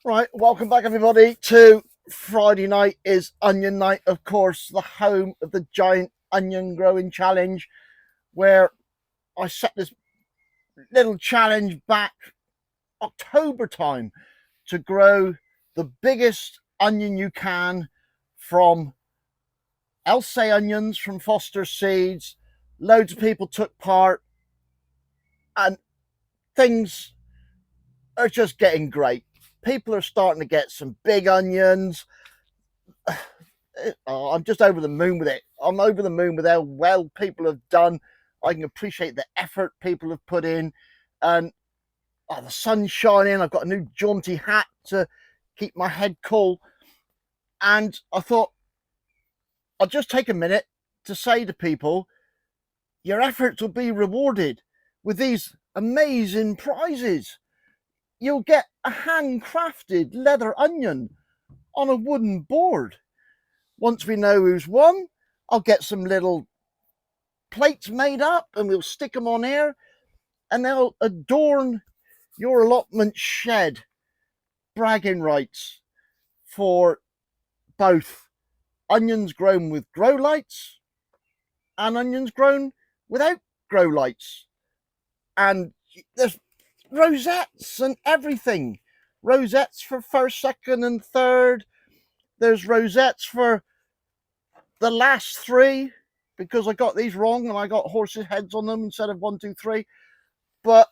Right, welcome back everybody to Friday night is Onion Night, of course, the home of the giant onion growing challenge, where I set this little challenge back October time to grow the biggest onion you can from Else onions from Foster Seeds. Loads of people took part, and things are just getting great. People are starting to get some big onions. I'm just over the moon with it. I'm over the moon with how well people have done. I can appreciate the effort people have put in, and the sun's shining. I've got a new jaunty hat to keep my head cool, and I thought I'll just take a minute to say to people, your efforts will be rewarded with these amazing prizes. You'll get a handcrafted leather onion on a wooden board. Once we know who's won, I'll get some little plates made up and we'll stick them on air and they'll adorn your allotment shed. Bragging rights for both onions grown with grow lights and onions grown without grow lights. And there's rosettes and everything. Rosettes for first, second, and third. There's rosettes for the last three because I got these wrong and I got horses' heads on them instead of 1, 2, 3. But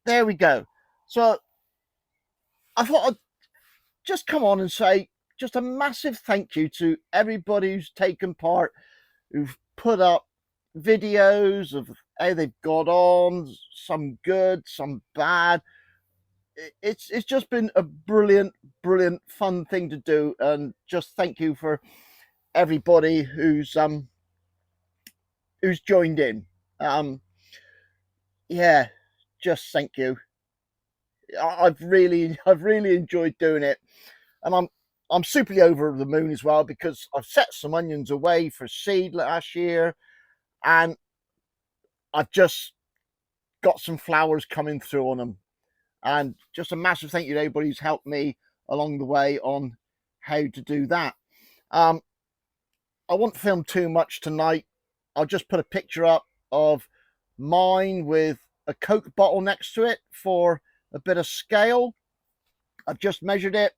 there we go. So I thought I'd just come on and say just a massive thank you to everybody who's taken part, who've put up videos of how they've got on, some good, some bad. It's just been a brilliant, fun thing to do, and just thank you for everybody who's joined in. Yeah, just thank you. I've really enjoyed doing it, and I'm super over the moon as well because I've set some onions away for seed last year, and I've just got some flowers coming through on them. And just a massive thank you to everybody who's helped me along the way on how to do that. Um, I won't film too much tonight. I'll just put a picture up of mine with a Coke bottle next to it for a bit of scale. I've just measured it,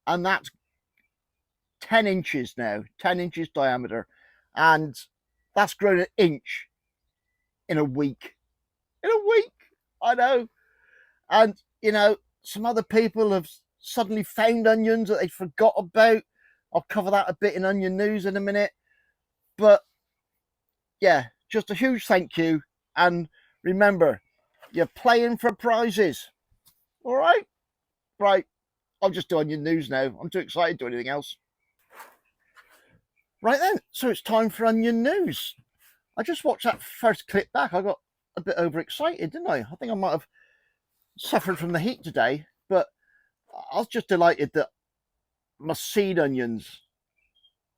and that's 10 inches now, 10 inches diameter. And that's grown an inch in a week. In a week, I know. And, some other people have suddenly found onions that they forgot about. I'll cover that a bit in onion news in a minute. But yeah, just a huge thank you. And remember, you're playing for prizes. All right? Right. I'll just do onion news now. I'm too excited to do anything else. Right then. So it's time for onion news. I just watched that first clip back. I got a bit overexcited, didn't I? I think I might have suffered from the heat today, but I was just delighted that my seed onions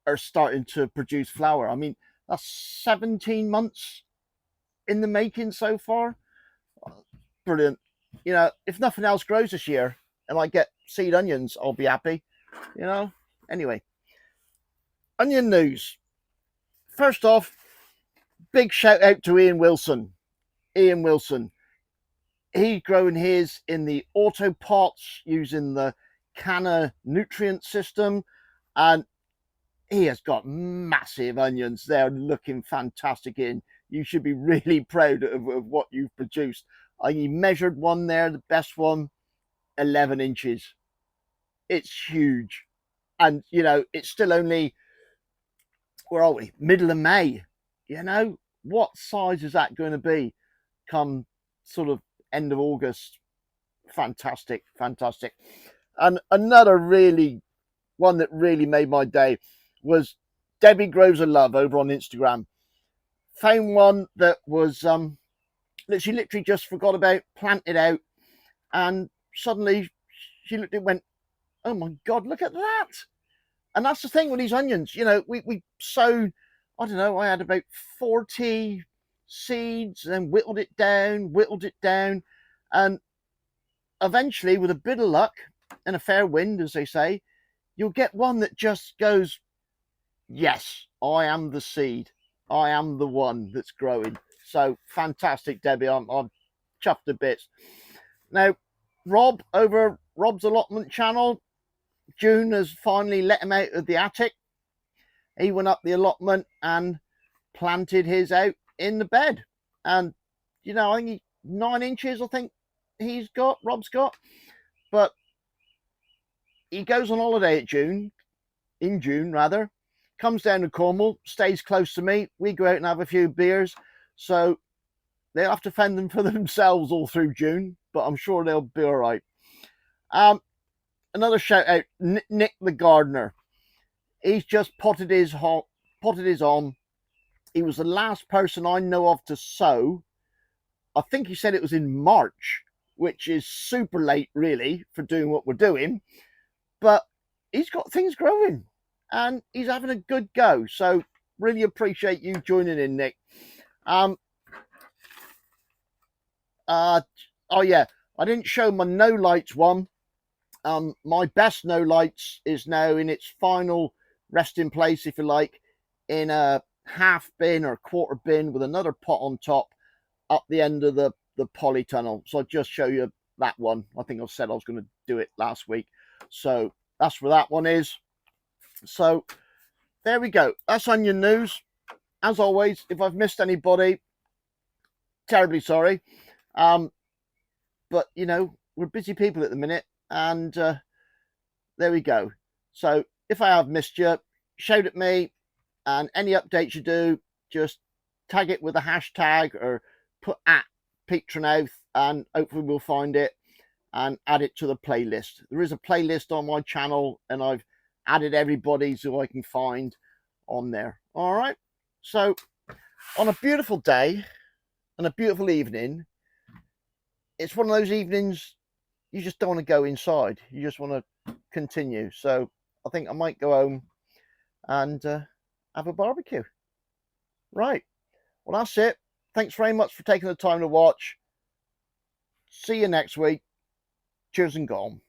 are starting to produce flower. I mean, that's 17 months in the making so far. Brilliant. If nothing else grows this year and I get seed onions, I'll be happy. Anyway, onion news. First off, big shout out to Ian Wilson. Ian Wilson. He's growing his in the auto pots using the Canna nutrient system, and he has got massive onions. They're looking fantastic. In you should be really proud of what you've produced. I measured one there, the best one, 11 inches. It's huge, and it's still only, where are we? Middle of May. What size is that going to be come sort of end of August? Fantastic, fantastic. And another really one that really made my day was Debbie Grows a Love over on Instagram. Found one that was that she literally just forgot about, planted out, and suddenly she looked and went, "Oh my God, look at that!" And that's the thing with these onions. We sowed, I don't know, I had about 40 seeds, and then whittled it down, and eventually, with a bit of luck, in a fair wind, as they say, you'll get one that just goes, yes, I am the seed. I am the one that's growing. So fantastic, Debbie. I'm chuffed to bits. Now, Rob, over Rob's allotment channel, June has finally let him out of the attic. He went up the allotment and planted his out in the bed. And, you know, I think 9 inches, I think Rob's got. But he goes on holiday in June rather, comes down to Cornwall, stays close to me. We go out and have a few beers. So they'll have to fend them for themselves all through June, but I'm sure they'll be all right. Another shout out, Nick the gardener. He's just potted his on. He was the last person I know of to sow. I think he said it was in March, which is super late, really, for doing what we're doing. But he's got things growing, and he's having a good go. So really appreciate you joining in, Nick. Oh yeah, I didn't show my no lights one. My best no lights is now in its final resting place, if you like, in a half bin or quarter bin with another pot on top up the end of the polytunnel. So I'll just show you that one. I think I said I was going to do it last week. So that's where that one is. So there we go. That's Onion News. As always, if I've missed anybody, terribly sorry. But, you know, we're busy people at the minute. And there we go. So if I have missed you, shout at me. And any updates you do, just tag it with a hashtag or put at Petronouth, and hopefully we'll find it and add it to the playlist. There is a playlist on my channel, and I've added everybody who I can find on there. All right. So on a beautiful day and a beautiful evening, it's one of those evenings you just don't want to go inside. You just want to continue. So I think I might go home and have a barbecue. Right. Well, that's it. Thanks very much for taking the time to watch. See you next week. Cheers and gone.